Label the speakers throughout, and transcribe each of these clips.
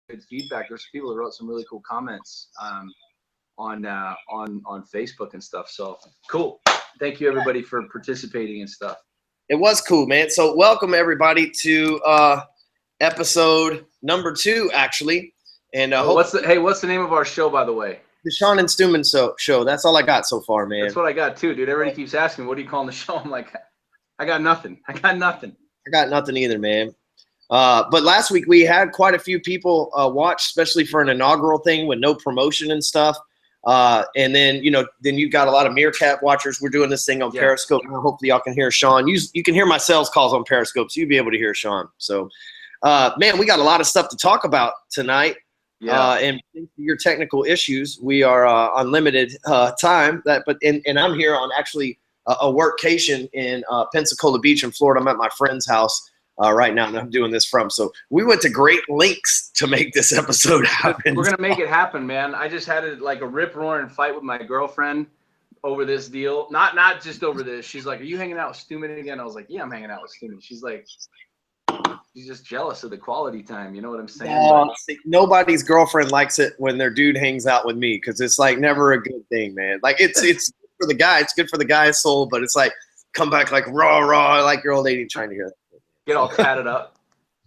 Speaker 1: good feedback. There's people who wrote some really cool comments on Facebook and stuff. So cool. Thank you everybody for participating and stuff.
Speaker 2: It was cool, man. So welcome everybody to episode number 2, actually. And
Speaker 1: what's the name of our show, by the way?
Speaker 2: The Sean and Stewman show. That's all I got so far, man.
Speaker 1: That's what I got too, dude. Everybody keeps asking, what are you calling the show? I'm like, I got nothing. I got nothing
Speaker 2: either, man. But last week we had quite a few people watch, especially for an inaugural thing with no promotion and stuff. And then, then you've got a lot of Meerkat watchers. We're doing this thing on Periscope. Hopefully y'all can hear Sean. You can hear my sales calls on Periscope, so you'll be able to hear Sean. So, man, we got a lot of stuff to talk about tonight. Yeah. And thanks to your technical issues, we are on limited time. And I'm here on actually a workcation in Pensacola Beach in Florida. I'm at my friend's house right now, and I'm doing this from. So we went to great lengths to make this episode happen.
Speaker 1: We're gonna make it happen, man. I just had a rip-roaring fight with my girlfriend over this deal. Not just over this. She's like, "Are you hanging out with Stewman again?" I was like, "Yeah, I'm hanging out with Stewman." She's like, she's just jealous of the quality time. You know what I'm saying?
Speaker 2: Nobody's girlfriend likes it when their dude hangs out with me, because it's like never a good thing, man. Like it's good for the guy. It's good for the guy's soul, but it's like come back like raw, like your old lady trying to hear that.
Speaker 1: Get all tatted up.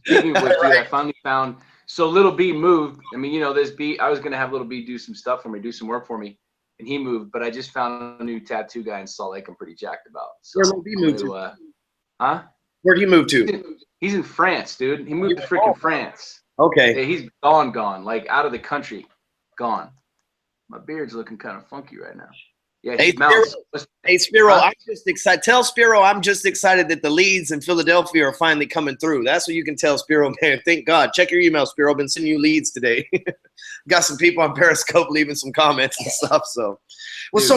Speaker 1: Speaking of which, dude, I finally found. So Little B moved. I mean, this B. I was gonna have Little B do some stuff for me, do some work for me, and he moved. But I just found a new tattoo guy in Salt Lake. I'm pretty jacked about. So,
Speaker 2: where Little B moved to?
Speaker 1: Huh?
Speaker 2: Where'd he move to?
Speaker 1: He's in France, dude. He moved to freaking France.
Speaker 2: Okay.
Speaker 1: Yeah, he's gone, like out of the country, gone. My beard's looking kind of funky right now. Yeah,
Speaker 2: hey, Spiro, I'm just excited. Tell Spiro I'm just excited that the leads in Philadelphia are finally coming through. That's what you can tell Spiro, man. Thank God. Check your email, Spiro. I've been sending you leads today. Got some people on Periscope leaving some comments and stuff. So,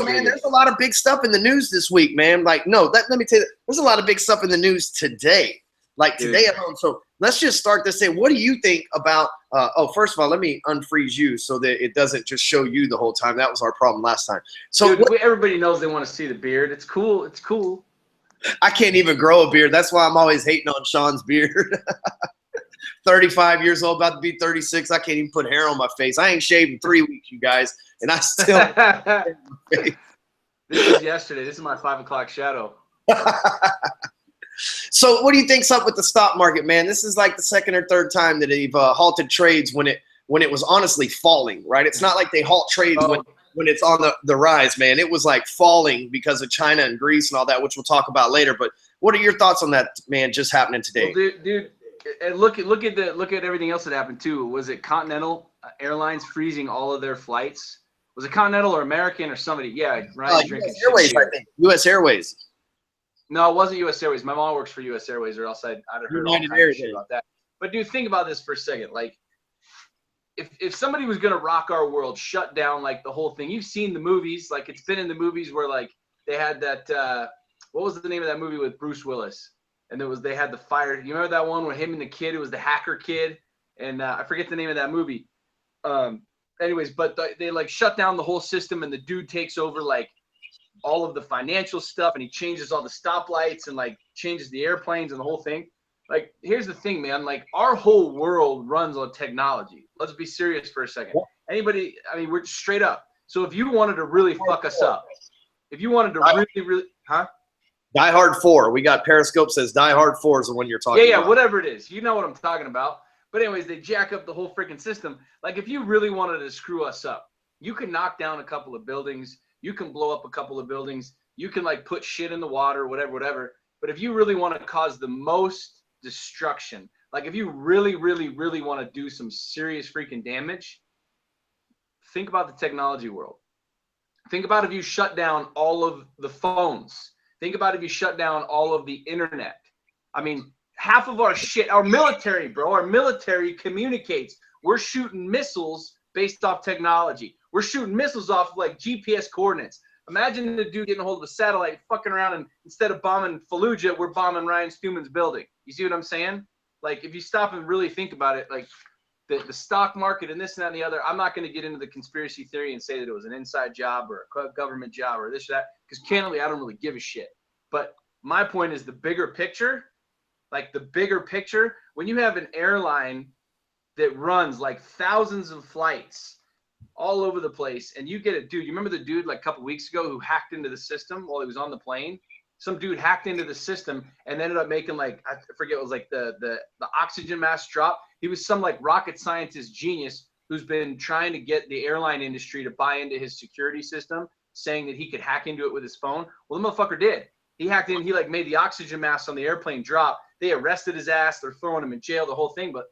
Speaker 2: man, there's a lot of big stuff in the news this week, man. Like, no, let me tell you, there's a lot of big stuff in the news today. Like today alone. So let's just start this thing. What do you think about first of all, let me unfreeze you so that it doesn't just show you the whole time. That was our problem last time. So
Speaker 1: dude, everybody knows they want to see the beard. It's cool. It's cool.
Speaker 2: I can't even grow a beard. That's why I'm always hating on Sean's beard. 35 years old, about to be 36. I can't even put hair on my face. I ain't shaved in 3 weeks, you guys. And I still
Speaker 1: This is yesterday. This is my 5 o'clock shadow.
Speaker 2: So what do you think's up with the stock market, man? This is like the second or third time that they've halted trades when it was honestly falling, right? It's not like they halt trades when it's on the rise, man. It was like falling because of China and Greece and all that, which we'll talk about later. But what are your thoughts on that, man, just happening today?
Speaker 1: Well, dude, and look at everything else that happened too. Was it Continental Airlines freezing all of their flights? Was it Continental or American or somebody? Yeah, Ryan's drinking
Speaker 2: US Airways, I think. US Airways.
Speaker 1: No, it wasn't U.S. Airways. My mom works for U.S. Airways, or else I'd have heard all kinds of shit about that. But dude, think about this for a second. Like, if somebody was gonna rock our world, shut down like the whole thing. You've seen the movies, like it's been in the movies where like they had that. What was the name of that movie with Bruce Willis? And they had the fire. You remember that one with him and the kid? It was the hacker kid, and I forget the name of that movie. Anyways, but they like shut down the whole system, and the dude takes over like all of the financial stuff, and he changes all the stoplights and like changes the airplanes and the whole thing. Like, here's the thing, man. Like, our whole world runs on technology. Let's be serious for a second. Anybody, I mean, we're straight up. So if you wanted to really fuck us up, if you wanted to really, huh?
Speaker 2: Die Hard 4. We got Periscope says Die Hard 4 is the one you're talking about.
Speaker 1: Yeah, whatever it is. You know what I'm talking about. But anyways, they jack up the whole freaking system. Like, if you really wanted to screw us up, you can knock down a couple of buildings. You can blow up a couple of buildings. You can like put shit in the water, whatever. But if you really want to cause the most destruction, like if you really, really, really want to do some serious freaking damage, think about the technology world. Think about if you shut down all of the phones. Think about if you shut down all of the internet. I mean, half of our shit, our military, bro, our military communicates. We're shooting missiles based off technology. We're shooting missiles off like GPS coordinates. Imagine the dude getting a hold of a satellite, fucking around, and instead of bombing Fallujah, we're bombing Ryan Stewman's building. You see what I'm saying? Like, if you stop and really think about it, like the stock market and this and that and the other, I'm not going to get into the conspiracy theory and say that it was an inside job or a government job or this or that, because candidly, I don't really give a shit. But my point is the bigger picture, like the bigger picture, when you have an airline that runs like thousands of flights all over the place. And you get a dude, you remember the dude like a couple weeks ago who hacked into the system while he was on the plane? Some dude hacked into the system and ended up making like, I forget, it was like the oxygen mask drop. He was some like rocket scientist genius who's been trying to get the airline industry to buy into his security system, saying that he could hack into it with his phone. Well, the motherfucker did. He hacked in, he like made the oxygen mask on the airplane drop. They arrested his ass. They're throwing him in jail, the whole thing. But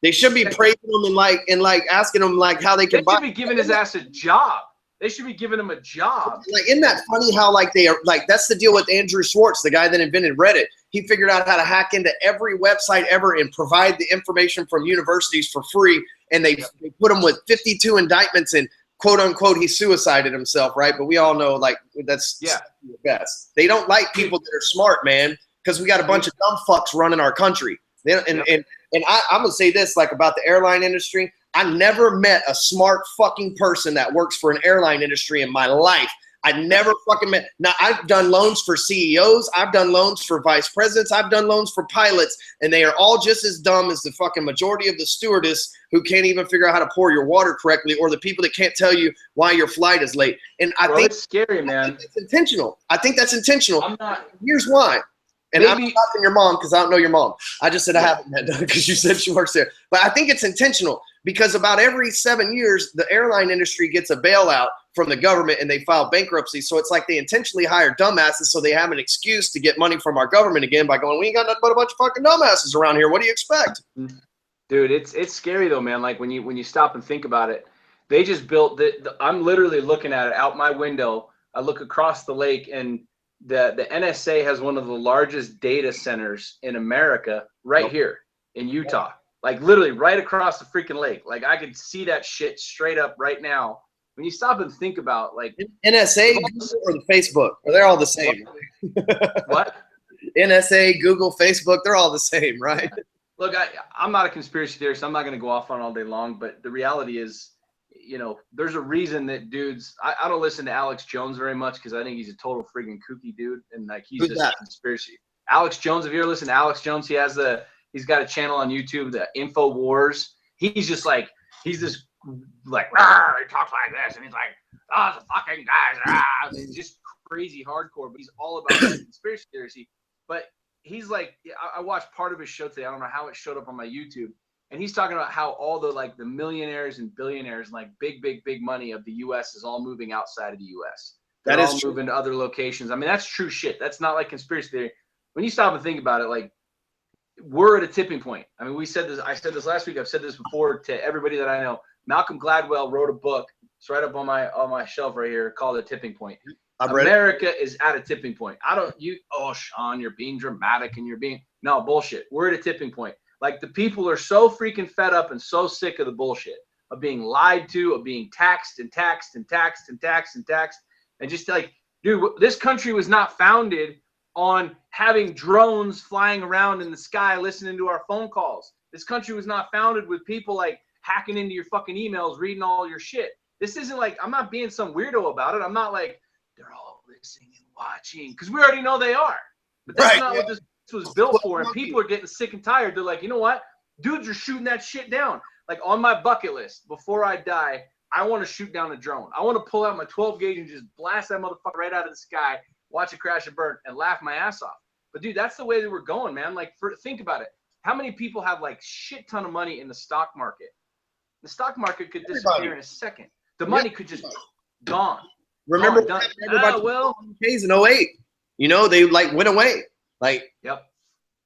Speaker 2: they should be praising him and like asking him like how they can
Speaker 1: buy. They should be giving his ass a job. They should be giving him a job.
Speaker 2: Like, isn't that funny how like they are like, that's the deal with Andrew Schwartz, the guy that invented Reddit. He figured out how to hack into every website ever and provide the information from universities for free. And they put him with 52 indictments and quote unquote, he suicided himself, right? But we all know like that's the best. They don't like people that are smart, man, because we got a bunch of dumb fucks running our country. And I'm gonna say this like about the airline industry. I never met a smart fucking person that works for an airline industry in my life. I never fucking met. Now, I've done loans for CEOs. I've done loans for vice presidents. I've done loans for pilots. And they are all just as dumb as the fucking majority of the stewardess who can't even figure out how to pour your water correctly, or the people that can't tell you why your flight is late. And I think
Speaker 1: it's scary, man.
Speaker 2: I think it's intentional. I think that's intentional.
Speaker 1: I'm not.
Speaker 2: Here's why. And
Speaker 1: Maybe,
Speaker 2: I'm not talking your mom because I don't know your mom. I just said I haven't met her because you said she works there. But I think it's intentional because about every 7 years, the airline industry gets a bailout from the government and they file bankruptcy. So it's like they intentionally hire dumbasses so they have an excuse to get money from our government again by going, we ain't got nothing but a bunch of fucking dumbasses around here. What do you expect?
Speaker 1: Dude, it's scary though, man. Like when you stop and think about it, they just built I'm literally looking at it out my window. I look across the lake and the NSA has one of the largest data centers in America right here in Utah. Like literally right across the freaking lake. Like I could see that shit straight up right now. When you stop and think about like
Speaker 2: NSA or the Facebook, or they're all the same.
Speaker 1: What?
Speaker 2: NSA, Google, Facebook, they're all the same, right?
Speaker 1: Look, I'm not a conspiracy theorist. I'm not going to go off on all day long, but the reality is, you know, there's a reason that dudes, I don't listen to Alex Jones very much because I think he's a total freaking kooky dude. And like, he's just a conspiracy. Alex Jones, have you ever listened to Alex Jones? He's got a channel on YouTube, the Info Wars. He's just like, he's this like, he talks like this. And he's like, oh, the fucking guys. And he's just crazy hardcore, but he's all about conspiracy theory. But he's like, I watched part of his show today. I don't know how it showed up on my YouTube. And he's talking about how all the millionaires and billionaires and like big money of the U.S. is all moving outside of the U.S. They're all moving to other locations. I mean, that's true shit. That's not like conspiracy theory. When you stop and think about it, like we're at a tipping point. I mean, we said this. I said this last week. I've said this before to everybody that I know. Malcolm Gladwell wrote a book. It's right up on my shelf right here called A Tipping Point. America is at a tipping point. Sean, you're being dramatic and no, bullshit. We're at a tipping point. Like the people are so freaking fed up and so sick of the bullshit of being lied to, of being taxed and taxed and taxed and taxed and taxed. And just like, dude, this country was not founded on having drones flying around in the sky listening to our phone calls. This country was not founded with people like hacking into your fucking emails, reading all your shit. This isn't like, I'm not being some weirdo about it. I'm not like, they're all listening and watching, because we already know they are. But that's not what this was built for. And people are getting sick and tired. They're like, you know what? Dudes are shooting that shit down. Like on my bucket list, before I die, I want to shoot down a drone. I want to pull out my 12 gauge and just blast that motherfucker right out of the sky, watch it crash and burn, and laugh my ass off. But dude, that's the way that we're going, man. Like, think about it. How many people have like shit ton of money in the stock market? The stock market could disappear in a second. The money could just gone.
Speaker 2: Remember K's in 08. You know, they like went away. Like,
Speaker 1: yep.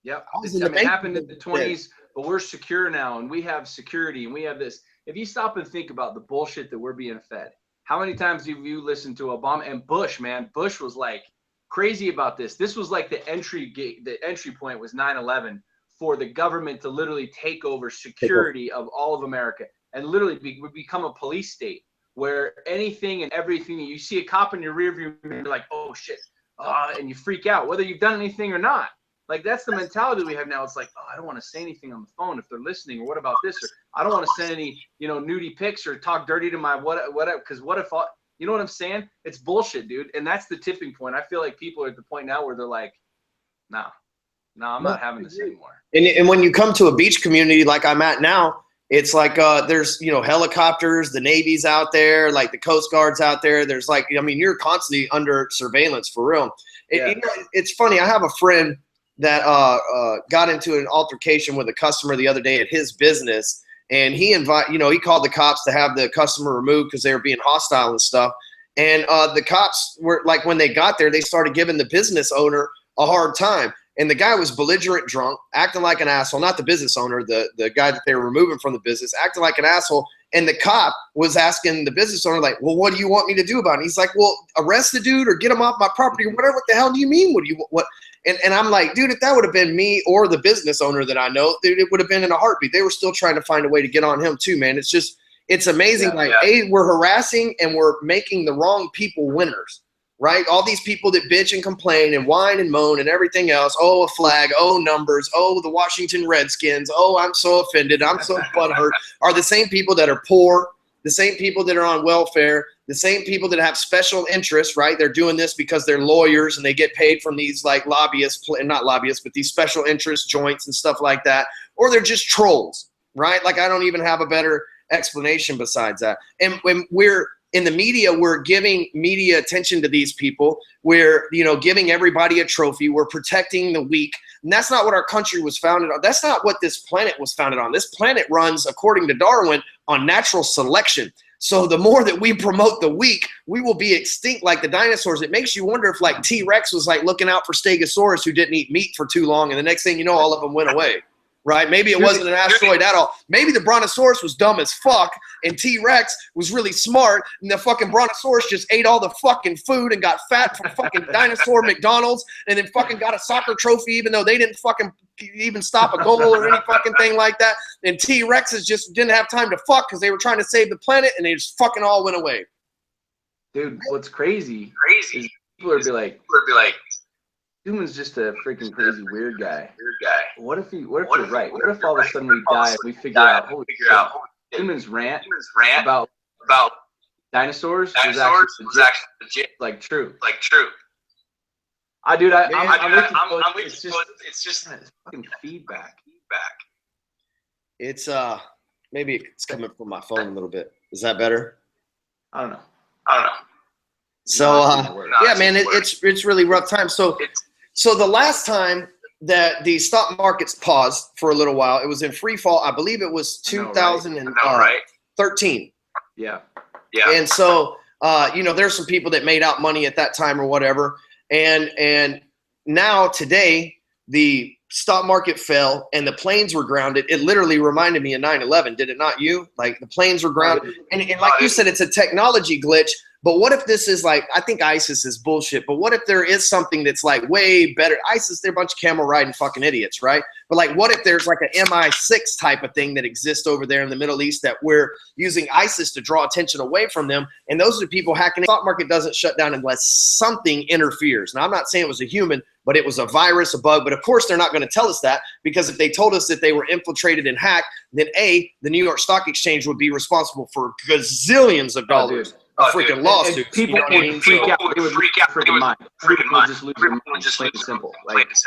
Speaker 1: It happened in the 20s, but we're secure now, and we have security, and we have this. If you stop and think about the bullshit that we're being fed, how many times have you listened to Obama and Bush? Man, Bush was like crazy about this. This was like the entry point was 9/11 for the government to literally take over security of all of America and literally become a police state where anything and everything, you see a cop in your rear view mirror, you're like, oh shit, and you freak out, whether you've done anything or not. Like, that's the mentality we have now. It's like, oh, I don't want to say anything on the phone if they're listening, or what about this? Or I don't want to send any, nudie pics or talk dirty to my whatever, because what if, you know what I'm saying? It's bullshit, dude. And that's the tipping point. I feel like people are at the point now where they're like, no, I'm not having this anymore.
Speaker 2: And when you come to a beach community like I'm at now, It's like there's, you know, helicopters, the Navy's out there, like the Coast Guard's out there. There's like, I mean, you're constantly under surveillance for real.
Speaker 1: Yeah.
Speaker 2: You know, it's funny. I have a friend that got into an altercation with a customer the other day at his business, and he called the cops to have the customer removed because they were being hostile and stuff. And the cops were like, when they got there, they started giving the business owner a hard time. And the guy was belligerent drunk, acting like an asshole. Not the business owner, the guy that they were removing from the business, acting like an asshole. And the cop was asking the business owner, like, well, what do you want me to do about it? And he's like, well, arrest the dude or get him off my property or whatever. What the hell do you mean? What? And I'm like, dude, if that would have been me or the business owner that I know, dude, it would have been in a heartbeat. They were still trying to find a way to get on him too, man. It's amazing. We're harassing and we're making the wrong people winners. Right? All these people that bitch and complain and whine and moan and everything else. Oh, a flag. Oh, numbers. Oh, the Washington Redskins. Oh, I'm so offended. I'm so butthurt. Are the same people that are poor, the same people that are on welfare, the same people that have special interests, right? They're doing this because they're lawyers and they get paid from these like lobbyists, not lobbyists, but these special interest joints and stuff like that. Or they're just trolls, right? Like I don't even have a better explanation besides that. And when we're in the media, we're giving media attention to these people. We're, you know, giving everybody a trophy. We're protecting the weak. And that's not what our country was founded on. That's not what this planet was founded on. This planet runs, according to Darwin, on natural selection. So the more that we promote the weak, we will be extinct like the dinosaurs. It makes you wonder if like T-Rex was like looking out for Stegosaurus who didn't eat meat for too long. And the next thing you know, all of them went away. Right? Maybe it wasn't an asteroid at all. Maybe the Brontosaurus was dumb as fuck and T-Rex was really smart and the fucking Brontosaurus just ate all the fucking food and got fat from fucking dinosaur McDonald's and then fucking got a soccer trophy even though they didn't fucking even stop a goal or any fucking thing like that. And T-Rexes just didn't have time to fuck because they were trying to save the planet and they just fucking all went away.
Speaker 1: Dude, what's crazy is people would be like, Stewman's just a freaking crazy weird guy. What if you're right? What if all of a sudden we die and we figure out, holy shit, Stewman's rant about dinosaurs was actually legit, like true. I'm with you. It's just fucking feedback.
Speaker 2: It's maybe it's coming from my phone a little bit. Is that better?
Speaker 1: I don't know.
Speaker 2: So yeah, man, it's really rough time. So the last time that the stock markets paused for a little while, it was in free fall. I believe it was 2013.
Speaker 1: Yeah.
Speaker 2: And so, you know, there's some people that made out money at that time or whatever. And now today, the stock market fell and the planes were grounded. It literally reminded me of 9/11. Did it not you? Like the planes were grounded. And like you said, it's a technology glitch. But what if this is like, I think ISIS is bullshit, but what if there is something that's like way better? ISIS, they're a bunch of camel riding fucking idiots, right? But like, what if there's like an MI6 type of thing that exists over there in the Middle East that we're using ISIS to draw attention away from them? And those are the people hacking. The stock market doesn't shut down unless something interferes. Now, I'm not saying it was a human, but it was a virus, a bug. But of course, they're not going to tell us that because if they told us that they were infiltrated and hacked, then the New York Stock Exchange would be responsible for gazillions of dollars. Freaking lawsuit.
Speaker 1: People would freak out. They would freak out. Freaking mind. Freaking mind. Just lose their mind. Just plain simple.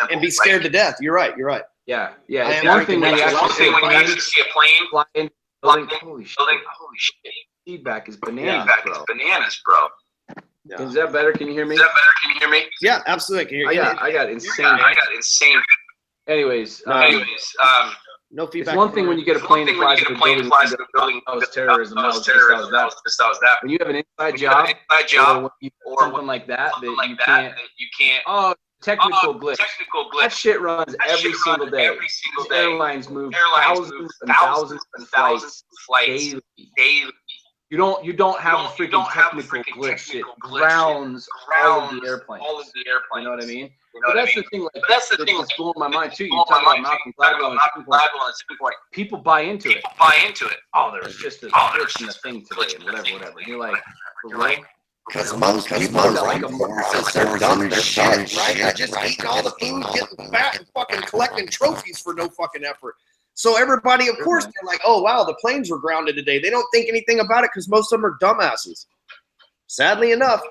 Speaker 2: And be scared to death. You're right.
Speaker 1: Yeah. It's one thing when you actually see a plane fly in building. Holy shit. Feedback is bananas, bro. Yeah. Is that better? Can you hear me?
Speaker 2: Yeah, absolutely. Can you hear me?
Speaker 1: I got insane. Anyways, no feedback. It's one thing when you get a plane that flies into a building, that was terrorism. That was that. When you have an inside job, or something like that, you can't. Oh, technical glitch. That shit runs every single day. Airlines move thousands and thousands of flights daily. You don't have a freaking technical glitch. It grounds all of the airplanes. You know what I mean? But that's the thing. Like, that's what's blowing my mind too. You talk about Malcolm Gladwell and tipping point. People buy into it. Oh, there's just a glitch in the thing today, and whatever. And you're like, for real?
Speaker 3: Because most people are like they're dumb as shit,
Speaker 2: right? They're just eating all the food, getting fat, and fucking collecting trophies for no fucking effort. So everybody, of course, they're like, oh, wow, the planes were grounded today. They don't think anything about it because most of them are dumbasses. Sadly enough.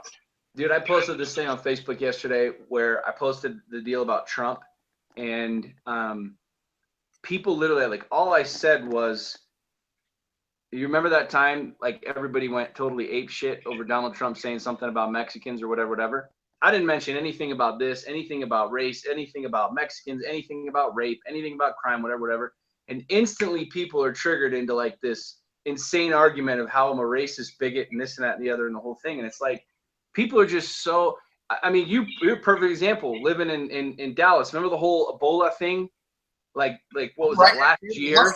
Speaker 1: Dude, I posted this thing on Facebook yesterday where I posted the deal about Trump. And people literally, like, all I said was, You remember that time, like everybody went totally ape shit over Donald Trump saying something about Mexicans or whatever. I didn't mention anything about this, anything about race, anything about Mexicans, anything about rape, anything about crime, whatever. And instantly people are triggered into like this insane argument of how I'm a racist bigot and this and that and the other and the whole thing. And it's like, people are just so, I mean, you're a perfect example living in Dallas. Remember the whole Ebola thing? Like what was that last year?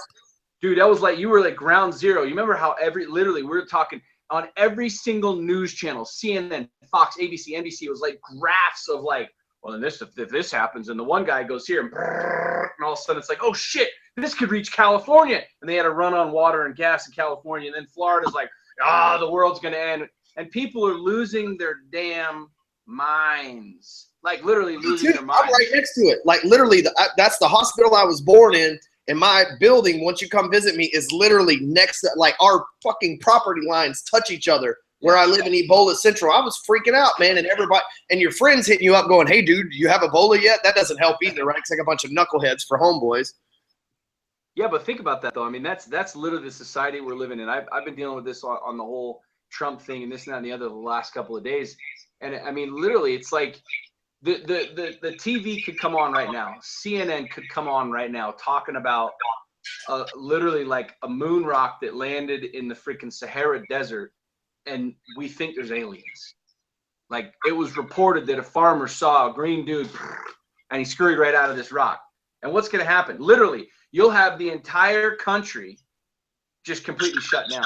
Speaker 1: Dude, that was like, you were like ground zero. You remember how literally we were talking on every single news channel, CNN, Fox, ABC, NBC, it was like graphs of like, well, then if this happens, and the one guy goes here, and all of a sudden it's like, oh shit, this could reach California. And they had to run on water and gas in California. And then Florida's like, the world's going to end. And people are losing their damn minds. Like literally losing their minds.
Speaker 2: I'm right next to it. Like literally, that's the hospital I was born in. And my building, once you come visit me, is literally next to, like, our fucking property lines touch each other where I live in Ebola Central. I was freaking out, man. And everybody, and your friends hitting you up going, hey, dude, you have Ebola yet? That doesn't help either, right? It's like a bunch of knuckleheads for homeboys.
Speaker 1: Yeah, but think about that, though. I mean, that's literally the society we're living in. I've been dealing with this on the whole Trump thing and this and that and the other the last couple of days. And, I mean, literally, it's like, the TV could come on right now. CNN could come on right now talking about literally like a moon rock that landed in the freaking Sahara Desert, and we think there's aliens. Like it was reported that a farmer saw a green dude and he scurried right out of this rock. And what's going to happen? Literally, you'll have the entire country just completely shut down.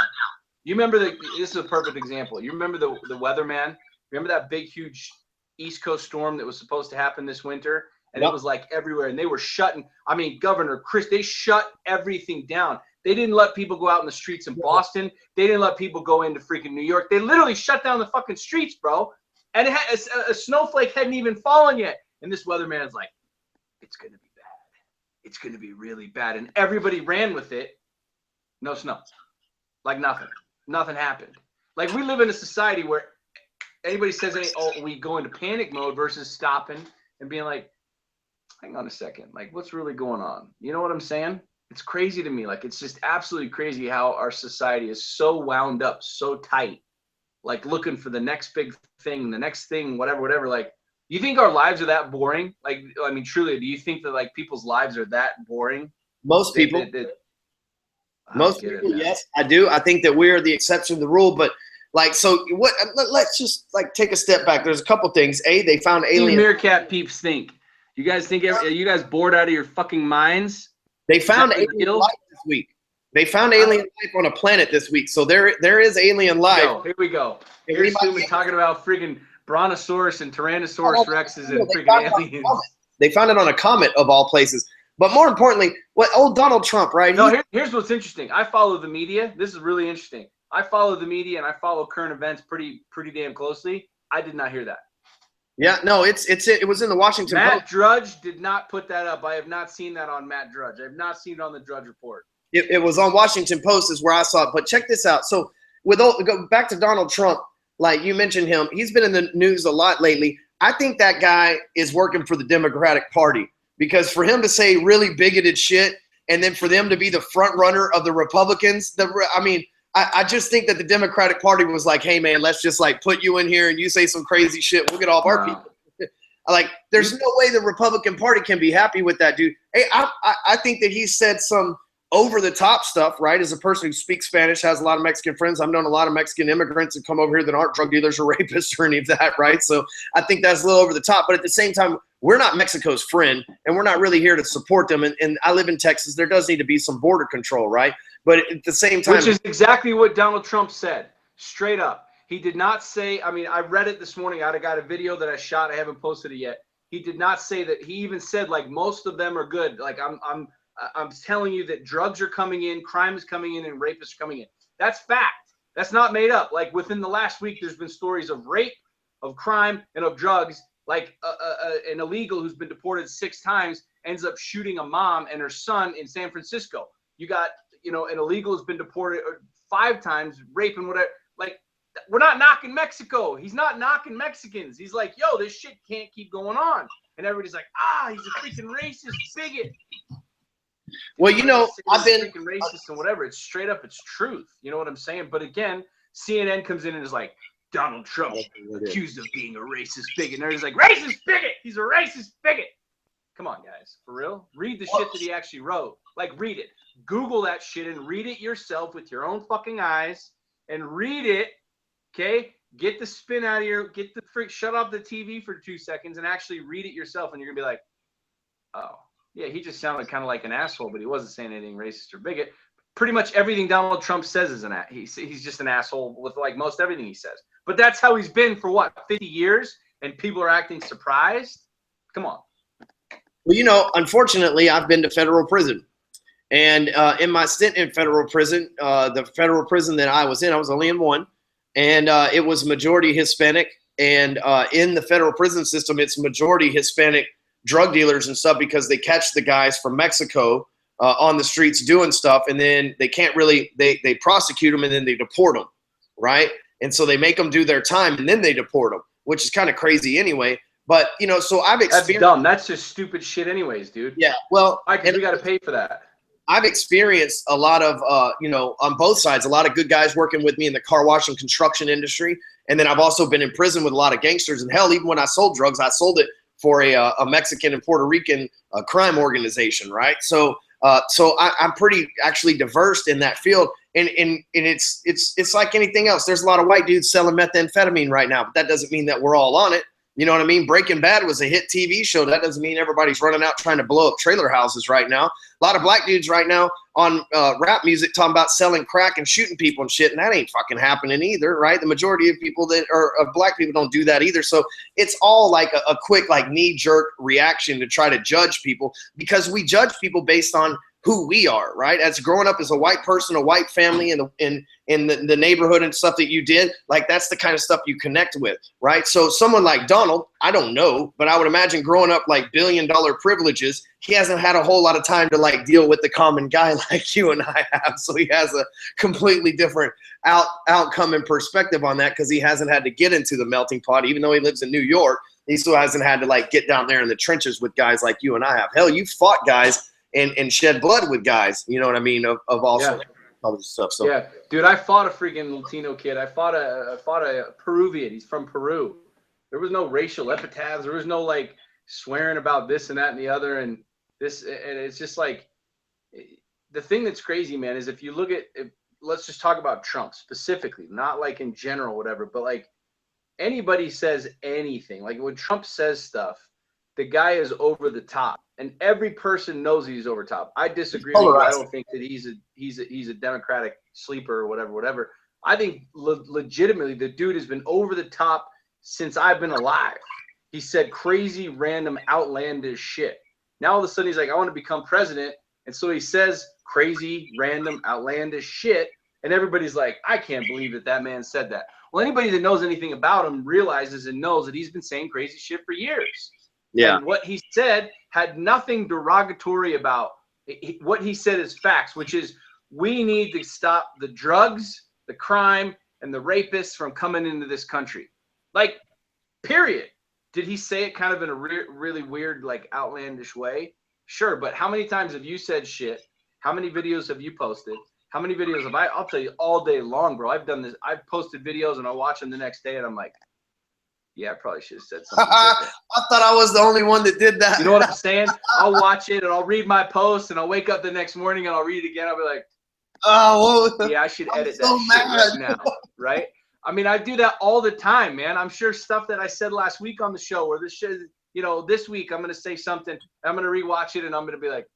Speaker 1: You remember this is a perfect example. You remember the weatherman? Remember that big, huge East Coast storm that was supposed to happen this winter, and it was like everywhere, and they were shutting. I mean, Governor Chris, they shut everything down. They didn't let people go out in the streets in Boston. They didn't let people go into freaking New York. They literally shut down the fucking streets, bro. And it had, a snowflake hadn't even fallen yet, and this weatherman's like, it's gonna be bad. It's gonna be really bad, and everybody ran with it. No snow, like nothing happened. Like we live in a society where anybody says we go into panic mode versus stopping and being like, hang on a second, like what's really going on? You know what I'm saying? It's crazy to me. Like it's just absolutely crazy how our society is so wound up, so tight, like looking for the next big thing, the next thing, whatever. Like, you think our lives are that boring? Like, I mean, truly, do you think that like people's lives are that boring?
Speaker 2: Most people. Most people, yes, I do. I think that we're the exception to the rule, but like, so what? Let's just like take a step back. There's a couple things. They found alien.
Speaker 1: Meerkat peeps think. You guys think? Are you guys bored out of your fucking minds?
Speaker 2: They found alien life this week. They found alien life on a planet this week. So there is alien life.
Speaker 1: Here we go. Here's Stewman talking about freaking Brontosaurus and Tyrannosaurus Rexes and freaking aliens.
Speaker 2: They found it on a comet of all places. But more importantly, old Donald Trump, right?
Speaker 1: No, here's what's interesting. I follow the media. This is really interesting. I follow the media and I follow current events pretty damn closely. I did not hear that.
Speaker 2: Yeah, no, it was in the Washington Post.
Speaker 1: Matt Drudge did not put that up. I have not seen that on Matt Drudge. I have not seen it on the Drudge Report.
Speaker 2: It was on Washington Post is where I saw it. But check this out. So go back to Donald Trump, like you mentioned him, he's been in the news a lot lately. I think that guy is working for the Democratic Party, because for him to say really bigoted shit and then for them to be the front runner of the Republicans, I just think that the Democratic Party was like, hey, man, let's just like put you in here and you say some crazy shit. We'll get all of our people. Like, there's no way the Republican Party can be happy with that, dude. Hey, I think that he said some over-the-top stuff, right? As a person who speaks Spanish, has a lot of Mexican friends. I've known a lot of Mexican immigrants that come over here that aren't drug dealers or rapists or any of that, right? So I think that's a little over the top. But at the same time, we're not Mexico's friend, and we're not really here to support them. And I live in Texas. There does need to be some border control, right? But at the same time,
Speaker 1: which is exactly what Donald Trump said, straight up. He did not say, I mean, I read it this morning. I got a video that I shot. I haven't posted it yet. He did not say that. He even said, like, most of them are good. Like, I'm telling you that drugs are coming in, crime is coming in, and rapists are coming in. That's fact. That's not made up. Like, within the last week, there's been stories of rape, of crime, and of drugs. Like, an illegal who's been deported 6 times ends up shooting a mom and her son in San Francisco. You got, an illegal who's been deported 5 times, raping whatever. Like, we're not knocking Mexico. He's not knocking Mexicans. He's like, yo, this shit can't keep going on. And everybody's like, he's a freaking racist bigot.
Speaker 2: Well, you know, I've been
Speaker 1: freaking racist and whatever. It's straight up, it's truth. You know what I'm saying? But again, CNN comes in and is like, Donald Trump accused of being a racist bigot. And they're just like, racist bigot. He's a racist bigot. Come on, guys, for real. Read the shit that he actually wrote. Like, read it. Google that shit and read it yourself with your own fucking eyes and read it. Okay, get the spin out of your. Shut off the TV for 2 seconds and actually read it yourself, and you're gonna be like, oh. Yeah, he just sounded kind of like an asshole, but he wasn't saying anything racist or bigot. Pretty much everything Donald Trump says is he's just an asshole with like most everything he says. But that's how he's been for what, 50 years, and people are acting surprised. Come on.
Speaker 2: Well, you know, unfortunately, I've been to federal prison, and in my stint in federal prison, the federal prison that I was in, I was only in one, and it was majority Hispanic. And in the federal prison system, it's majority Hispanic drug dealers and stuff because they catch the guys from Mexico on the streets doing stuff, and then they can't really they prosecute them and then they deport them, right? And so they make them do their time and then they deport them, which is kind of crazy anyway. But you know, so I've experienced.
Speaker 1: That's dumb. That's just stupid shit, anyways, dude.
Speaker 2: Yeah, well,
Speaker 1: and we got to pay for that.
Speaker 2: I've experienced a lot of you know, on both sides, a lot of good guys working with me in the car wash and construction industry, and then I've also been in prison with a lot of gangsters. And hell, even when I sold drugs, I sold it for a Mexican and Puerto Rican crime organization, right? So I'm pretty actually diverse in that field, and it's like anything else. There's a lot of white dudes selling methamphetamine right now, but that doesn't mean that we're all on it. You know what I mean? Breaking Bad was a hit TV show. That doesn't mean everybody's running out trying to blow up trailer houses right now. A lot of black dudes right now on rap music talking about selling crack and shooting people and shit, and that ain't fucking happening either, right? The majority of people that are of black people don't do that either. So it's all like a quick like knee-jerk reaction to try to judge people, because we judge people based on who we are, right? As growing up as a white person, a white family in the neighborhood and stuff that you did, like that's the kind of stuff you connect with, right? So someone like Donald, I don't know, but I would imagine growing up like billion-dollar privileges, he hasn't had a whole lot of time to like deal with the common guy like you and I have. So he has a completely different outcome and perspective on that, because he hasn't had to get into the melting pot. Even though he lives in New York, he still hasn't had to like get down there in the trenches with guys like you and I have. Hell, you fought guys and shed blood with guys, you know what I mean, of all sorts of other stuff. So
Speaker 1: yeah, dude, I fought a freaking Latino kid. I fought a Peruvian. He's from Peru. There was no racial epithets. There was no like swearing about this and that and the other and this. And it's just like, the thing that's crazy, man, is if you look at, let's just talk about Trump specifically, not like in general, whatever, but like anybody says anything, like when Trump says stuff, the guy is over the top, and every person knows he's over top. I disagree with you. I don't think that he's a Democratic sleeper or whatever. I think legitimately the dude has been over the top since I've been alive. He said crazy, random, outlandish shit. Now all of a sudden he's like, I want to become president, and so he says crazy, random, outlandish shit, and everybody's like, I can't believe that man said that. Well, anybody that knows anything about him realizes and knows that he's been saying crazy shit for years. Yeah. And what he said had nothing derogatory about it. What he said is facts, which is we need to stop the drugs, the crime, and the rapists from coming into this country. Like, period. Did he say it kind of in a really weird, like outlandish way? Sure, but how many times have you said shit? How many videos have you posted? How many videos have I'll tell you all day long, bro. I've done this. I've posted videos and I'll watch them the next day and I'm like, yeah, I probably should have said something different.
Speaker 2: I thought I was the only one that did that.
Speaker 1: You know what I'm saying? I'll watch it and I'll read my post and I'll wake up the next morning and I'll read it again. I'll be like, oh, well, yeah, I should edit that shit right now, right? I mean, I do that all the time, man. I'm sure stuff that I said last week on the show or this shit, you know, this week I'm going to say something, I'm going to rewatch it and I'm going to be like,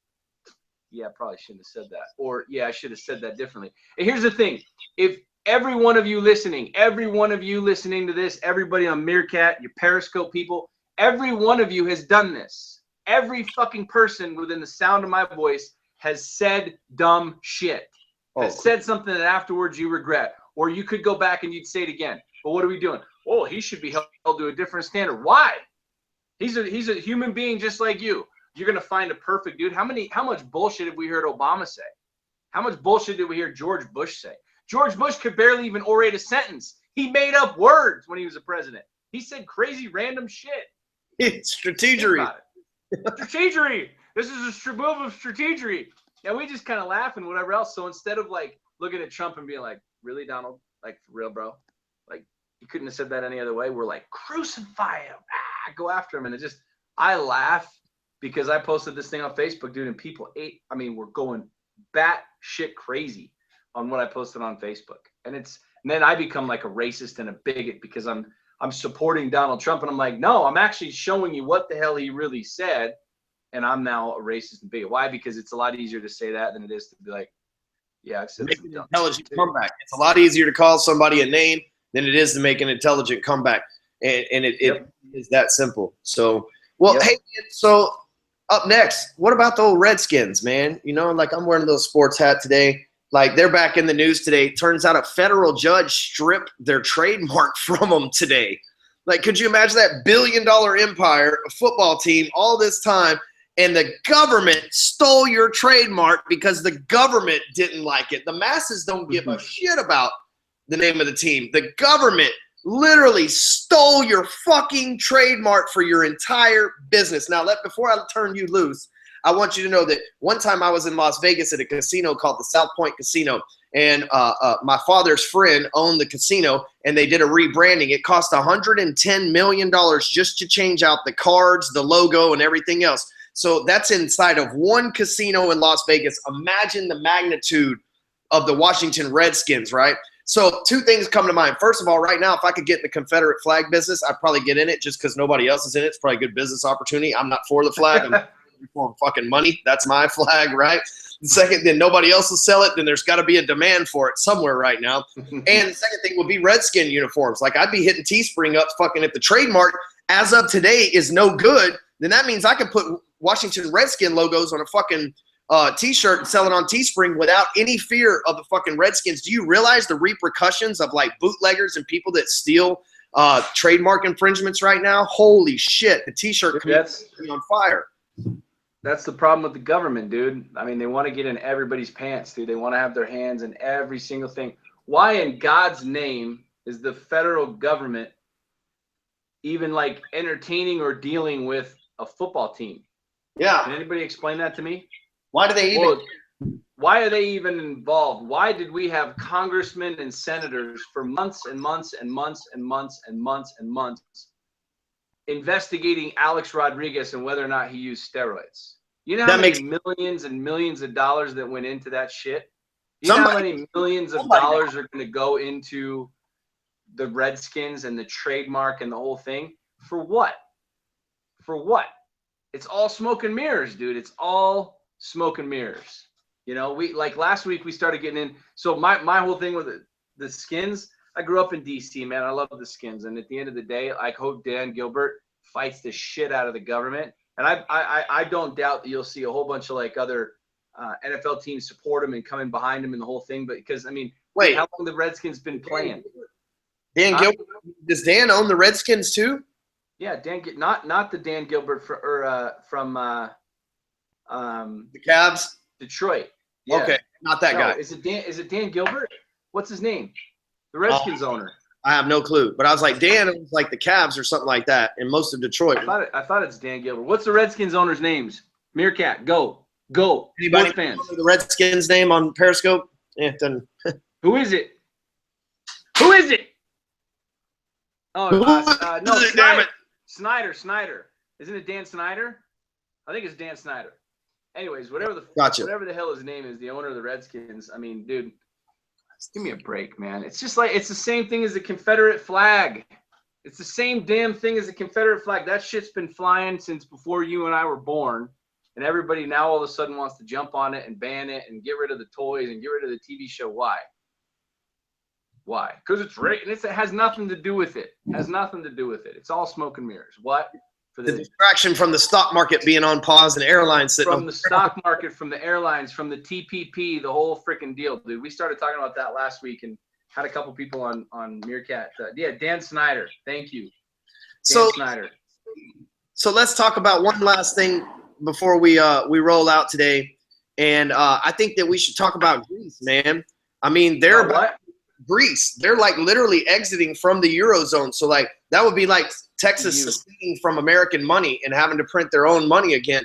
Speaker 1: yeah, I probably shouldn't have said that. Or, yeah, I should have said that differently. And here's the thing. If every one of you listening to this, everybody on Meerkat, your Periscope people, every one of you has done this. Every fucking person within the sound of my voice has said dumb shit. Has said something that afterwards you regret. Or you could go back and you'd say it again. But what are we doing? Oh, he should be held to a different standard. Why? He's a human being just like you. You're gonna find a perfect dude. How much bullshit have we heard Obama say? How much bullshit did we hear George Bush say? George Bush could barely even orate a sentence. He made up words when he was a president. He said crazy random shit.
Speaker 2: It's strategery.
Speaker 1: Strategery. This is a move of strategery. And we just kind of laugh and whatever else. So instead of like looking at Trump and being like, really, Donald? Like, for real, bro? Like, you couldn't have said that any other way. We're like, crucify him. Go after him. And it just, I laugh because I posted this thing on Facebook, dude, and people we're going batshit crazy on what I posted on Facebook. And then I become like a racist and a bigot because I'm supporting Donald Trump. And I'm like, no, I'm actually showing you what the hell he really said. And I'm now a racist and bigot. Why? Because it's a lot easier to say that than it is to be like, yeah, I've said
Speaker 2: make an intelligent comeback. It's a lot easier to call somebody a name than it is to make an intelligent comeback. And it is that simple. So, hey, so up next, what about the old Redskins, man? You know, like I'm wearing a little sports hat today. Like they're back in the news today. Turns out a federal judge stripped their trademark from them today. Like, could you imagine that billion-dollar empire, a football team, all this time, and the government stole your trademark because the government didn't like it? The masses don't give a shit about the name of the team. The government literally stole your fucking trademark for your entire business. Now, before I turn you loose, I want you to know that one time I was in Las Vegas at a casino called the South Point Casino, and my father's friend owned the casino, and they did a rebranding. It cost $110 million just to change out the cards, the logo, and everything else. So that's inside of one casino in Las Vegas. Imagine the magnitude of the Washington Redskins, right? So two things come to mind. First of all, right now, if I could get in the Confederate flag business, I'd probably get in it just because nobody else is in it. It's probably a good business opportunity. I'm not for the flag. I'm for fucking money. That's my flag, right? The second, then nobody else will sell it. Then there's got to be a demand for it somewhere right now. And the second thing would be Redskin uniforms. Like I'd be hitting Teespring up fucking if the trademark as of today is no good, then that means I could put Washington Redskin logos on a fucking t-shirt and sell it on Teespring without any fear of the fucking Redskins. Do you realize the repercussions of like bootleggers and people that steal trademark infringements right now? Holy shit, the t-shirt community is on fire.
Speaker 1: That's the problem with the government, dude. I mean, they want to get in everybody's pants, dude. They want to have their hands in every single thing. Why in God's name is the federal government even like entertaining or dealing with a football team?
Speaker 2: Yeah.
Speaker 1: Can anybody explain that to me?
Speaker 2: Why do they even?
Speaker 1: Why are they even involved? Why did we have congressmen and senators for months and months and months and months and months and months investigating Alex Rodriguez and whether or not he used steroids? You know how many millions and millions of dollars that went into that shit? You know how many millions of dollars are going to go into the Redskins and the trademark and the whole thing? For what? For what? It's all smoke and mirrors, dude. It's all smoke and mirrors. You know, we like last week we started getting in. So my whole thing with the Skins, I grew up in DC, man. I love the Skins. And at the end of the day, I hope Dan Gilbert fights the shit out of the government. And I don't doubt that you'll see a whole bunch of like other NFL teams support him and come in behind him and the whole thing. But because, I mean, wait, how long the Redskins been playing?
Speaker 2: Dan Gilbert, does Dan own the Redskins too?
Speaker 1: Yeah, not the Dan Gilbert from the
Speaker 2: Cavs,
Speaker 1: Detroit. Yeah.
Speaker 2: Okay, not that guy.
Speaker 1: Is it Dan Gilbert? What's his name? The Redskins owner.
Speaker 2: I have no clue, but I was like, Dan owns like the Cavs or something like that, and most of Detroit.
Speaker 1: I thought it's Dan Gilbert. What's the Redskins owner's names? Meerkat, go.
Speaker 2: Anybody
Speaker 1: fans?
Speaker 2: The Redskins name on Periscope? Yeah, it doesn't.
Speaker 1: Who is it? Who is it? Oh, no,
Speaker 2: damn it.
Speaker 1: Snyder. Isn't it Dan Snyder? I think it's Dan Snyder. Anyways, whatever the hell his name is, the owner of the Redskins. I mean, dude, give me a break, man. It's just like it's the same thing as the Confederate flag. It's the same damn thing as the Confederate flag. That shit's been flying since before you and I were born, and everybody now all of a sudden wants to jump on it and ban it and get rid of the toys and get rid of the TV show. Why? Why? Because it's right, and it has nothing to do with it. It has nothing to do with it. It's all smoke and mirrors. What? For
Speaker 2: the distraction from the stock market being on pause and airlines sitting
Speaker 1: from the stock market, from the airlines, from the TPP, the whole freaking deal, dude. We started talking about that last week and had a couple people on Meerkat. Dan Snyder. Thank you. Dan Snyder.
Speaker 2: So let's talk about one last thing before we roll out today, and I think that we should talk about Greece, man. I mean, Greece. They're like literally exiting from the Eurozone. So like that would be like Texas seceding from American money and having to print their own money again.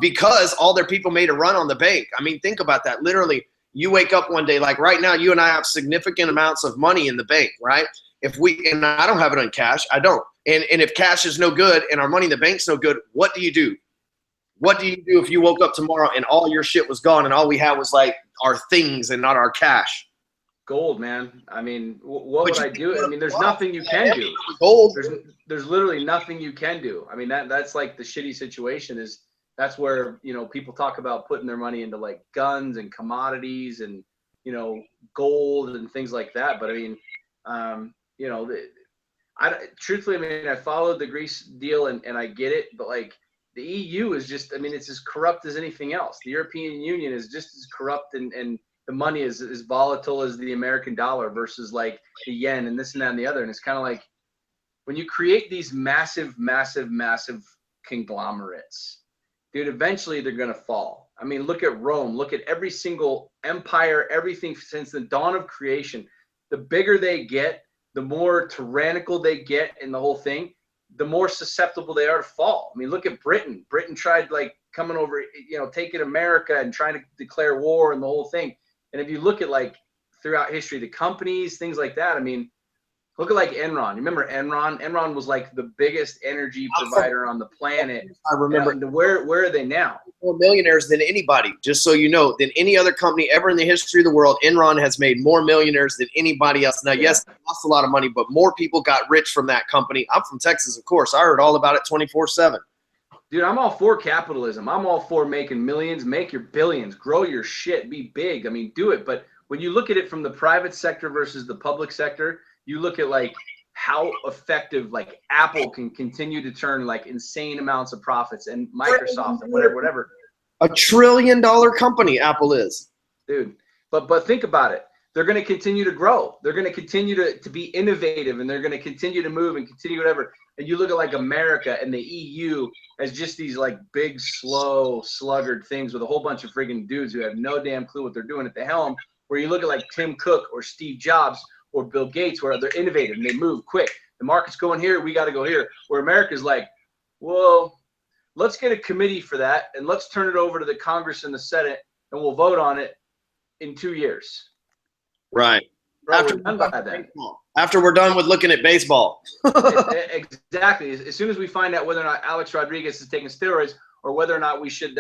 Speaker 2: because all their people made a run on the bank. I mean, think about that. Literally, you wake up one day, like right now, you and I have significant amounts of money in the bank, right? And I don't have it on cash. I don't. And if cash is no good and our money in the bank's no good, what do you do? What do you do if you woke up tomorrow and all your shit was gone and all we had was like our things and not our cash?
Speaker 1: Gold, man. I mean, what would I do? I mean, there's nothing you can do.
Speaker 2: Gold.
Speaker 1: There's literally nothing you can do. I mean, that's like the shitty situation is that's where, you know, people talk about putting their money into like guns and commodities and, you know, gold and things like that. But I mean, you know, truthfully, I mean, I followed the Greece deal and I get it, but like the EU is just, I mean, it's as corrupt as anything else. The European Union is just as corrupt and the money is as volatile as the American dollar versus like the yen and this and that and the other. And it's kind of like when you create these massive, massive, massive conglomerates, dude, eventually they're going to fall. I mean, look at Rome, look at every single empire, everything since the dawn of creation. The bigger they get, the more tyrannical they get in the whole thing, the more susceptible they are to fall. I mean, look at Britain. Britain tried like coming over, you know, taking America and trying to declare war and the whole thing. And if you look at like throughout history, the companies, things like that, I mean, look at like Enron. You remember Enron? Enron was like the biggest energy provider on the planet.
Speaker 2: I remember.
Speaker 1: And where are they now?
Speaker 2: More millionaires than anybody, just so you know, than any other company ever in the history of the world. Enron has made more millionaires than anybody else. Now, yes, they lost a lot of money, but more people got rich from that company. I'm from Texas, of course. I heard all about it 24/7.
Speaker 1: Dude, I'm all for capitalism. I'm all for making millions, make your billions, grow your shit, be big. I mean, do it. But when you look at it from the private sector versus the public sector, you look at like how effective like Apple can continue to turn like insane amounts of profits and Microsoft and whatever.
Speaker 2: $1 trillion company Apple is.
Speaker 1: Dude, but think about it. They're going to continue to grow. They're going to continue to be innovative and they're going to continue to move and continue whatever. And you look at like America and the EU as just these like big, slow, sluggard things with a whole bunch of friggin' dudes who have no damn clue what they're doing at the helm, where you look at like Tim Cook or Steve Jobs or Bill Gates, where they're innovative and they move quick. The market's going here, we got to go here. Where America's like, well, let's get a committee for that and let's turn it over to the Congress and the Senate and we'll vote on it in 2 years.
Speaker 2: Right.
Speaker 1: Bro,
Speaker 2: After we're done with looking at baseball.
Speaker 1: Exactly. As soon as we find out whether or not Alex Rodriguez is taking steroids or whether or not we should,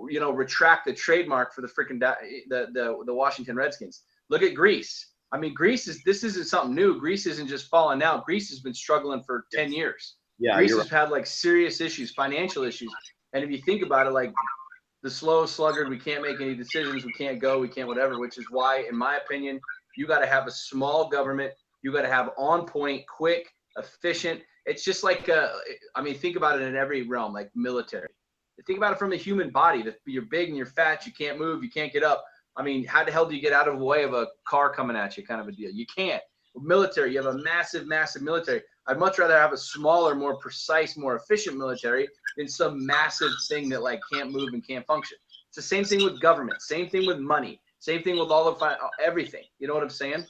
Speaker 1: you know, retract the trademark for the freaking the Washington Redskins. Look at Greece. I mean, this isn't something new. Greece isn't just falling now. Greece has been struggling for 10 years.
Speaker 2: Yeah,
Speaker 1: Greece has had like serious issues, financial issues. And if you think about it, like the slow sluggard, we can't make any decisions. We can't go, we can't whatever, which is why, in my opinion, you got to have a small government. You got to have on point, quick, efficient. It's just like, I mean, think about it in every realm, like military. Think about it from the human body. You're big and you're fat. You can't move. You can't get up. I mean, how the hell do you get out of the way of a car coming at you kind of a deal? You can't. Military, you have a massive, massive military. I'd much rather have a smaller, more precise, more efficient military than some massive thing that like can't move and can't function. It's the same thing with government. Same thing with money. Same thing with all of everything. You know what I'm saying?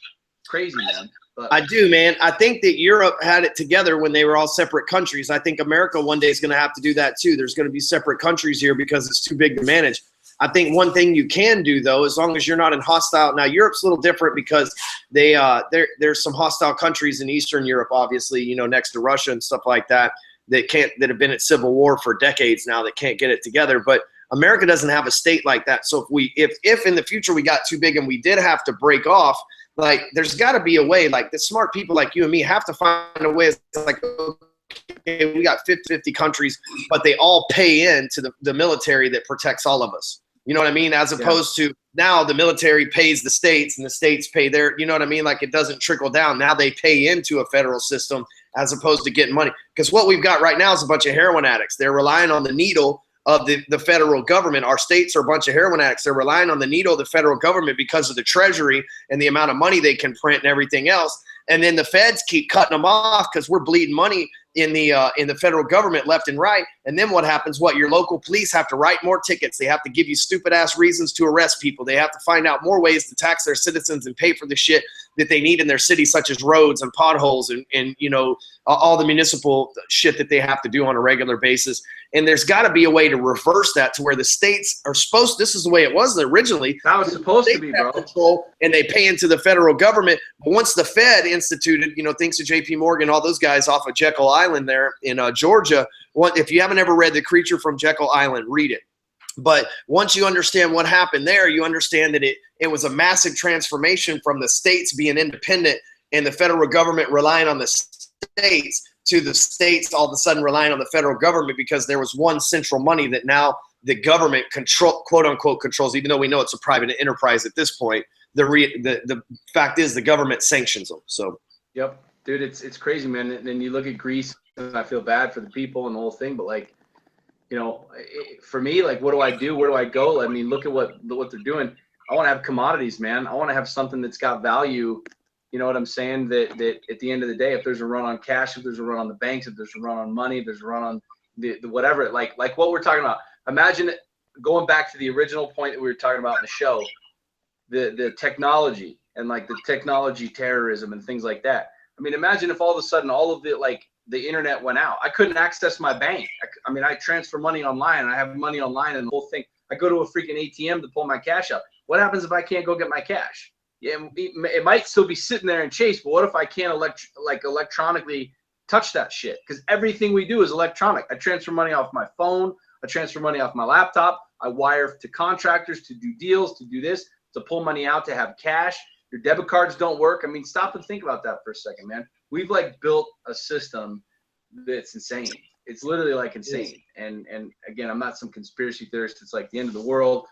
Speaker 1: Crazy, man. But
Speaker 2: I do, man. I think that Europe had it together when they were all separate countries. I think America one day is going to have to do that too. There's going to be separate countries here because it's too big to manage. I think one thing you can do, though, as long as you're not in hostile – now, Europe's a little different because there's some hostile countries in Eastern Europe, obviously, you know, next to Russia and stuff like that, that have been at civil war for decades now that can't get it together. But America doesn't have a state like that. So if in the future we got too big and we did have to break off, like there's got to be a way. Like the smart people like you and me have to find a way. It's like, okay, we got 50 countries, but they all pay in to the military that protects all of us. You know what I mean? As opposed to now the military pays the states and the states pay their, you know what I mean? Like it doesn't trickle down. Now they pay into a federal system as opposed to getting money. Because what we've got right now is a bunch of heroin addicts. They're relying on the needle of the federal government. Our states are a bunch of heroin addicts. They're relying on the needle of the federal government because of the treasury and the amount of money they can print and everything else. And then the feds keep cutting them off because we're bleeding money in the federal government left and right. And then what happens? What your local police have to write more tickets. They have to give you stupid ass reasons to arrest people. They have to find out more ways to tax their citizens and pay for the shit that they need in their city, such as roads and potholes and you know, all the municipal shit that they have to do on a regular basis. And there's got to be a way to reverse that to where the states are supposed, this is the way it was originally.
Speaker 1: That was supposed to be, bro.
Speaker 2: Control, and they pay into the federal government. But once the Fed instituted, thanks to JP Morgan, all those guys off of Jekyll Island there in Georgia, if you haven't ever read The Creature from Jekyll Island, read it. But once you understand what happened there, you understand that it was a massive transformation from the states being independent and the federal government relying on the states to the states all of a sudden relying on the federal government, because there was one central money that now the government quote unquote controls, even though we know it's a private enterprise at this point. The fact is the government sanctions them. So
Speaker 1: yep, dude, it's crazy, man. And then you look at Greece, and I feel bad for the people and the whole thing, but like, for me, like, what do I do? Where do I go? I mean, look at what they're doing. I want to have commodities, man. I want to have something that's got value. You know what I'm saying? That at the end of the day, if there's a run on cash, if there's a run on the banks, if there's a run on money, if there's a run on the whatever, like what we're talking about. Imagine it, going back to the original point that we were talking about in the show, the technology and like the technology terrorism and things like that. I mean, imagine if all of a sudden all of the internet went out. I couldn't access my bank. I mean, I transfer money online. I have money online and the whole thing. I go to a freaking ATM to pull my cash out. What happens if I can't go get my cash? Yeah, it might still be sitting there in Chase, but what if I can't electronically touch that shit? Because everything we do is electronic. I transfer money off my phone. I transfer money off my laptop. I wire to contractors to do deals, to do this, to pull money out, to have cash. Your debit cards don't work. I mean, stop and think about that for a second, man. We've built a system that's insane. It's literally insane. And again, I'm not some conspiracy theorist. It's like the end of the world.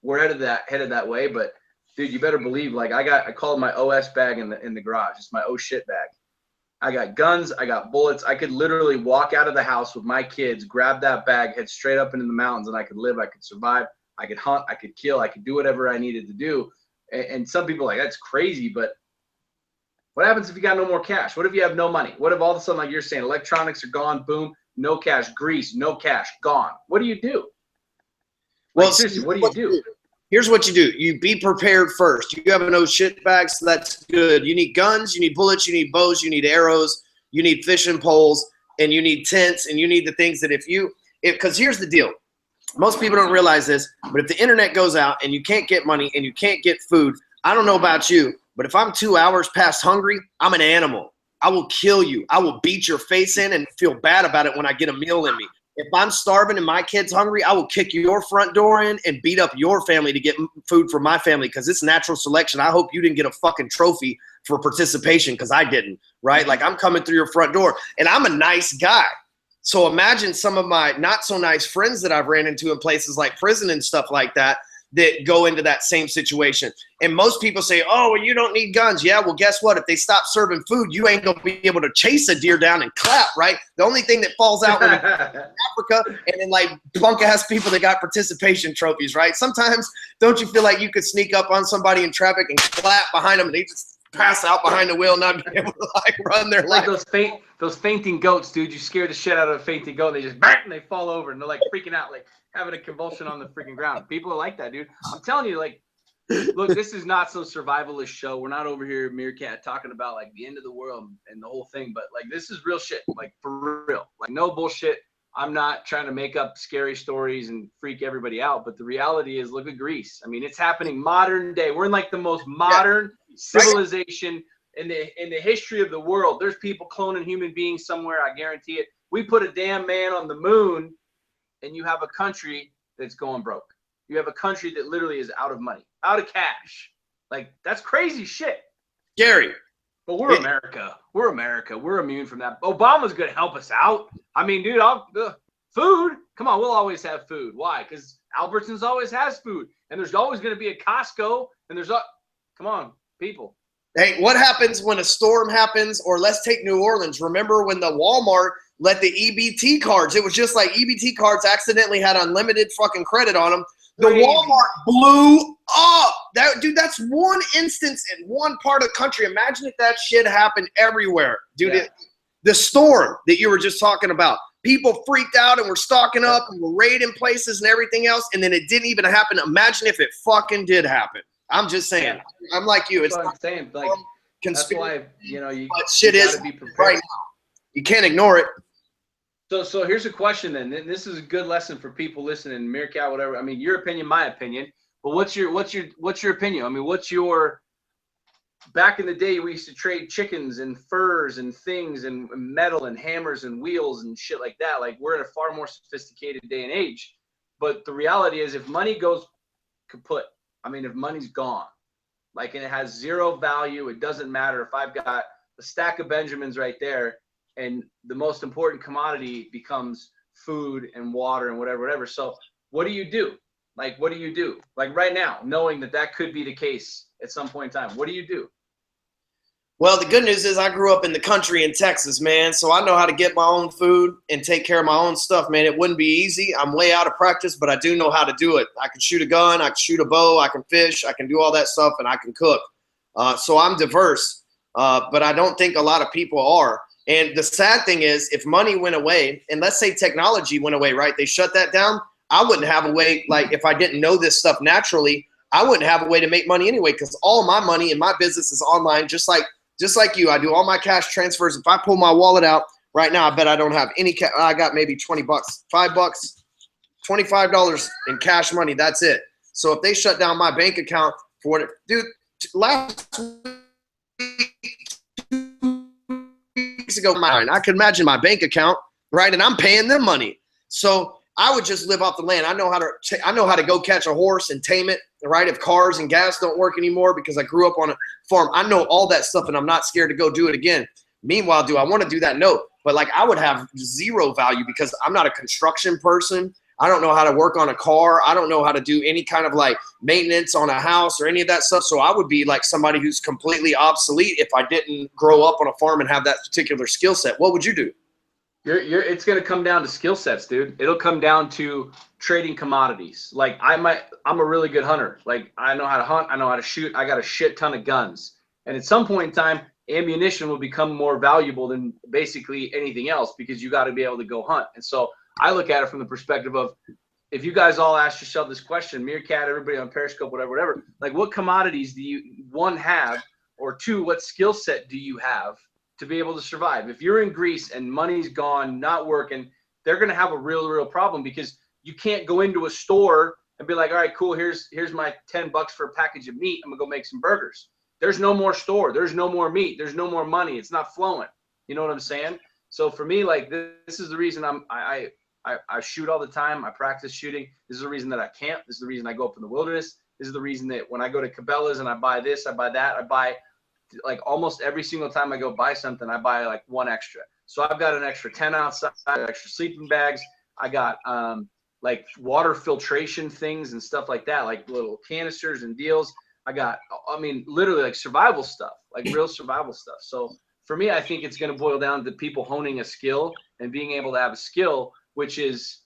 Speaker 1: We're headed that way. But dude, you better believe. I call it my OS bag in the garage. It's my oh shit bag. I got guns. I got bullets. I could literally walk out of the house with my kids, grab that bag, head straight up into the mountains, and I could live. I could survive. I could hunt. I could kill. I could do whatever I needed to do. And some people are like, that's crazy, but what happens if you got no more cash? What if you have no money? What if all of a sudden, like you're saying, electronics are gone, boom, no cash, Greece, no cash, gone? What do you do?
Speaker 2: Well,
Speaker 1: seriously, what do you do?
Speaker 2: Here's what you do. You be prepared first. You have a no shit bag, so that's good. You need guns, you need bullets, you need bows, you need arrows, you need fishing poles, and you need tents, and you need the things that because here's the deal. Most people don't realize this, but if the internet goes out and you can't get money and you can't get food, I don't know about you, but if I'm 2 hours past hungry, I'm an animal. I will kill you. I will beat your face in and feel bad about it when I get a meal in me. If I'm starving and my kid's hungry, I will kick your front door in and beat up your family to get food for my family, because it's natural selection. I hope you didn't get a fucking trophy for participation, because I didn't, right? Like, I'm coming through your front door, and I'm a nice guy. So imagine some of my not so nice friends that I've ran into in places like prison and stuff like that go into that same situation. And most people say, oh, well, you don't need guns. Yeah, well, guess what? If they stop serving food, you ain't going to be able to chase a deer down and clap, right? The only thing that falls out when Africa, and then punk-ass people that got participation trophies, right? Sometimes don't you feel like you could sneak up on somebody in traffic and clap behind them and they just pass out behind the wheel and not be able to run their life?
Speaker 1: Those fainting goats, dude. You scare the shit out of a fainting goat and they just bang, and they fall over and they're freaking out, having a convulsion on the freaking ground. People are like that, dude. I'm telling you, look, this is not some survivalist show. We're not over here, Meerkat, talking about the end of the world and the whole thing, but this is real shit, for real. No bullshit. I'm not trying to make up scary stories and freak everybody out, but the reality is, look at Greece. I mean, it's happening modern day. We're in the most modern civilization in the history of the world. There's people cloning human beings somewhere, I guarantee it. We put a damn man on the moon, and you have a country that's going broke. You have a country that literally is out of money, out of cash. That's crazy shit.
Speaker 2: Gary.
Speaker 1: But we're America. We're America. We're immune from that. Obama's going to help us out. I mean, dude, food. Come on, we'll always have food. Why? Because Albertsons always has food. And there's always going to be a Costco. And come on, people.
Speaker 2: Hey, what happens when a storm happens? Or let's take New Orleans. Remember when the Walmart let the EBT cards? It was just like EBT cards accidentally had unlimited fucking credit on them. The Walmart blew up. That's one instance in one part of the country. Imagine if that shit happened everywhere. Dude,
Speaker 1: yeah.
Speaker 2: The storm that you were just talking about, people freaked out and were stocking up and were raiding places and everything else, and then it didn't even happen. Imagine if it fucking did happen. I'm just saying. Yeah. I'm like you.
Speaker 1: That's what I'm saying. That's why, you
Speaker 2: but shit is
Speaker 1: be prepared.
Speaker 2: Right now. You can't ignore it.
Speaker 1: So here's a question then. This is a good lesson for people listening, Meerkat, whatever. I mean, your opinion, my opinion. But what's your opinion? I mean, what's your back in the day we used to trade chickens and furs and things and metal and hammers and wheels and shit like that. Like we're in a far more sophisticated day and age. But the reality is if money goes kaput, I mean, if money's gone, like, and it has zero value, it doesn't matter if I've got a stack of Benjamins right there and the most important commodity becomes food and water and whatever. So what do you do? Like, what do you do? Like right now, knowing that that could be the case at some point in time, what do you do?
Speaker 2: Well, the good news is I grew up in the country in Texas, man. So I know how to get my own food and take care of my own stuff, man. It wouldn't be easy. I'm way out of practice, but I do know how to do it. I can shoot a gun. I can shoot a bow. I can fish. I can do all that stuff, and I can cook. So I'm diverse, but I don't think a lot of people are. And the sad thing is if money went away, and let's say technology went away, right? They shut that down. I wouldn't have a way, like if I didn't know this stuff naturally, I wouldn't have a way to make money anyway because all my money in my business is online, just like you. I do all my cash transfers. If I pull my wallet out right now, I bet I don't have any cash. I got maybe $20, $5, $25 in cash money. That's it. So if they shut down my bank account for what, dude, last weeks ago, I could imagine my bank account, right? And I'm paying them money. So I would just live off the land. I know how to go catch a horse and tame it, right? If cars and gas don't work anymore because I grew up on a farm, I know all that stuff and I'm not scared to go do it again. Meanwhile, do I want to do that? No. But like I would have zero value because I'm not a construction person. I don't know how to work on a car. I don't know how to do any kind of like maintenance on a house or any of that stuff. So I would be like somebody who's completely obsolete if I didn't grow up on a farm and have that particular skill set. What would you do?
Speaker 1: It's going to come down to skill sets, dude. It'll come down to trading commodities. Like I'm a really good hunter. Like I know how to hunt. I know how to shoot. I got a shit ton of guns. And at some point in time, ammunition will become more valuable than basically anything else because you got to be able to go hunt. And so I look at it from the perspective of if you guys all ask yourself this question, Meerkat, everybody on Periscope, whatever, like what commodities do you, one, have, or two, what skill set do you have to be able to survive? If you're in Greece and money's gone, not working, they're going to have a real problem because you can't go into a store and be like, all right, cool, here's my $10 for a package of meat. I'm gonna go make some burgers. There's no more store. There's no more meat. There's no more money. It's not flowing. You know what I'm saying? So for me, like this is the reason I shoot all the time. I practice shooting. This is the reason that I camp. This is the reason I go up in the wilderness. This is the reason that when I go to Cabela's and I buy this, I buy that, I buy like almost every single time I go buy something, I buy like one extra. So I've got an extra 10 outside, extra sleeping bags. I got like water filtration things and stuff like that, like little canisters and deals. I got, I mean, literally like survival stuff, like real survival stuff. So for me, I think it's going to boil down to people honing a skill and being able to have a skill, which is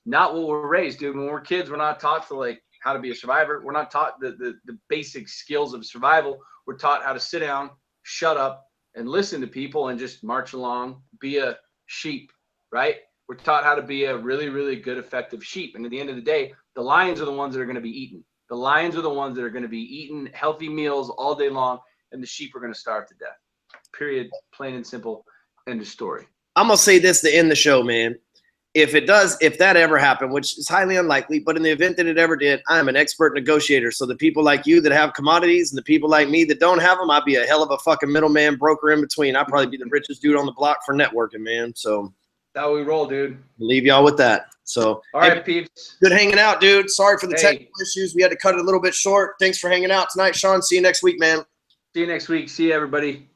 Speaker 1: not what we're raised, dude. When we're kids, we're not taught to like how to be a survivor. We're not taught the basic skills of survival. We're taught how to sit down, shut up, and listen to people and just march along, be a sheep, right? We're taught how to be a really, really good, effective sheep. And at the end of the day, the lions are the ones that are going to be eaten. The lions are the ones that are going to be eating healthy meals all day long, and the sheep are going to starve to death. Period. Plain and simple. End of story.
Speaker 2: I'm going to say this to end the show, man. If that ever happened, which is highly unlikely, but in the event that it ever did, I'm an expert negotiator. So the people like you that have commodities and the people like me that don't have them, I'd be a hell of a fucking middleman broker in between. I'd probably be the richest dude on the block for networking, man. So
Speaker 1: that's how we roll, dude.
Speaker 2: Leave y'all with that. So
Speaker 1: all right, peeps.
Speaker 2: Good hanging out, dude. Sorry for the technical issues. We had to cut it a little bit short. Thanks for hanging out tonight, Sean. See you next week, man.
Speaker 1: See you next week. See you, everybody.